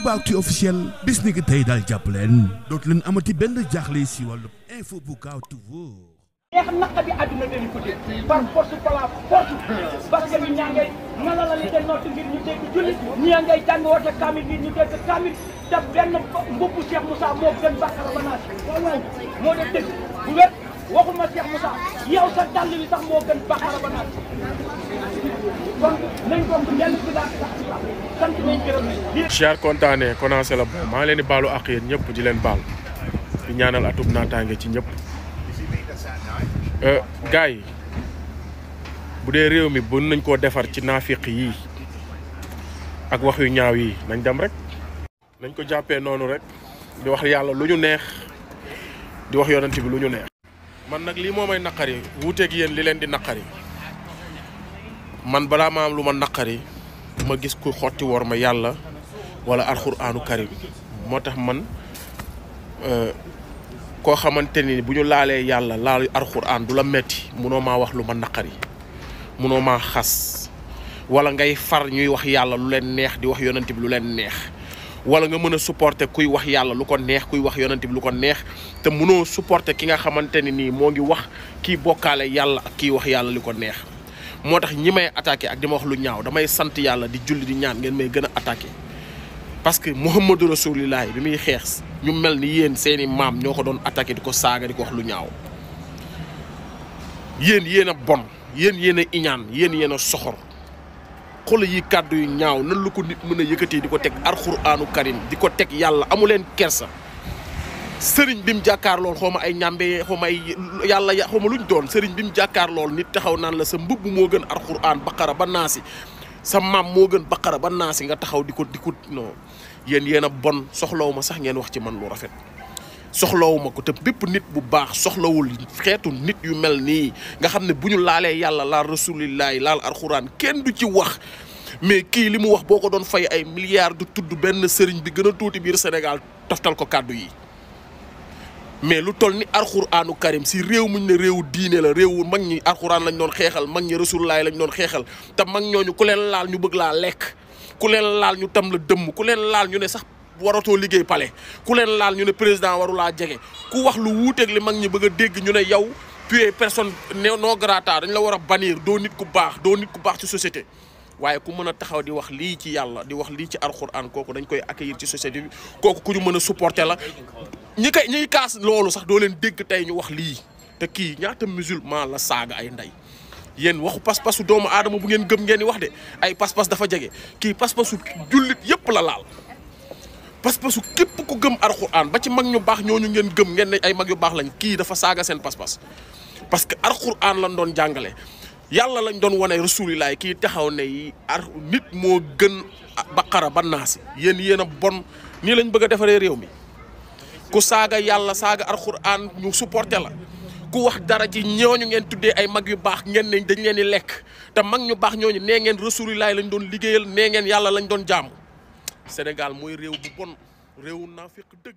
Toubaactu officiel bis ni ki tey daal jàpp leen dootu leen amati benn jaaxle si wàllu info bu gaaw te wóor. neex naqa bi àdduna dañu ko dégg par force par la force parce que ñaa ngay nala la li den noot ngir ñu dégg julli ñii ngay jàng woote kaamil ngir ñu dégg kaamil te benn mbubbu Cheikh Moussa moo gën bàkkara ba naas moo de dégg bu wér waxuma Cheikh Moussa yow sa dàll li sax moo gën bàkkara ba naas kon nañ ko dellu si daal sant nañ gërëm nañ cher kontaane konancé la maa ngi leen di baalu ak yéen ñëpp di leen baal di ñaanal atub naataange ci ñëpp gars yi bu dee réew mi bu nañ koo defar ci naafiq yii ak wax yu ñaaw yi nañ dem rek nañ ko jàppee noonu rek di wax yàlla lu ñu neex di wax yonent bi lu ñu neex man nag lii moo may naqari wuuteeg yéen li leen di naqari man balaa ma am lu ma naqari ma gis ku xotti wor ma yàlla wala alxuraanu karim moo tax man koo xamante ni bu ñu laalee yàlla laal alxuraan du la metti munoo maa wax lu ma naqari munoo maa xas wala ngay far ñuy wax yàlla lu leen neex di wax yonent bi lu leen neex wala nga mën a supporter kuy wax yàlla lu ko neex kuy wax yonent bi lu ko neex te munoo supporter ki nga xamante ni nii moo ngi wax kii bokkaale yàlla ak kii wax yàlla li ko neex moo tax ñi may attaqué ak di ma wax lu ñaaw damay sant yàlla di julli di ñaan ngeen may gën a attaqué parce que Muhammadu Rasulullah bi muy xeex ñu mel ni yéen seeni maam ñoo ko doon attaqué di ko saaga di ko wax lu ñaaw yéen a bon yéen a iñaan yéen a soxor xoolal yi kàddu yu ñaaw nan lu ko nit mën a yëkkatee di ko teg alxuraanu karim di ko teg yàlla amu leen kersa sëriñ bi mu jàkkaar lool xaw ma ay ñàmbe xaw ma ay yàlla xaw ma luñ doon sëriñ bi mu jàkkaar lool nit taxaw naan la sa mbubb moo gën alxuraan baqara ba naasi sa maam moo gën baqara ba naasi nga taxaw di ko non yéen a bon soxlawu ma sax ngeen wax ci man lu rafet soxlawu ma ko te bépp nit bu baax soxlawul xeetu nit yu mel nii nga xam ne bu ñu laalee yàlla laal rasulillahi laal alxuraan kenn du ci wax mais kii li mu wax boo ko doon fay ay milliards du tudd benn sëriñ bi gën a tuuti biir Sénégal toftal ko kàddu yi mais lu toll ni alxuraanu karim si réew muñ ne réewu diine la réewu mag ñi alxuraan lañ doon xeexal mag ñi rasulullahi lañ doon xeexal te mag ñooñu ku leen laal ñu bëgg laa lekk ku leen laal ñu tam la dëmm ku leen laal ñu ne sax waratoo liggéey palais ku leen laal ñu ne président warulaa jege ku wax lu wuuteeg li mag ñi bëgg a dégg ñu ne yow tu es personne non grata dañ la war a bannir doo nit ku baax ci société waaye ku mën a taxaw di wax lii ci yàlla di wax lii ci alxuraan kooku dañ koy accueillir ci société bi kooku ku ñu mën a supporter la ñiy kaas loolu sax doo leen dégg tey ñu wax lii te kii ñaata musulman la saaga ay ndey yéen waxu pas-pasu doomu aadama bu ngeen gëm ngeen di wax de ay pas-pas dafa jege kii pas-pasu jullit yépp la laal pas-pasu képp ku gëm alxuraan ba ci mag ñu baax ñooñu ngeen gëm ngeen ne ay mag yu baax lañ kii dafa saaga seen pas-pas parce que alxuraan lañ doon jàngale yàlla lañ doon wane rasulilaay kii taxaw ne nit moo gën baqara ba naasi yéen a bon nii lañ bëgg a defaree réew mi ku saaga yàlla saaga alxuraan ñu supporté la ku wax dara ci ñooñu ngeen tuddee ay mag yu baax ngeen ne dañ leen di lekk te mag ñu baax ñooñu nee ngeen rasulilaay lañ doon liggéeyal nee ngeen yàlla lañ doon jaamu Sénégal mooy réew bu bon réewu naafiq dëgg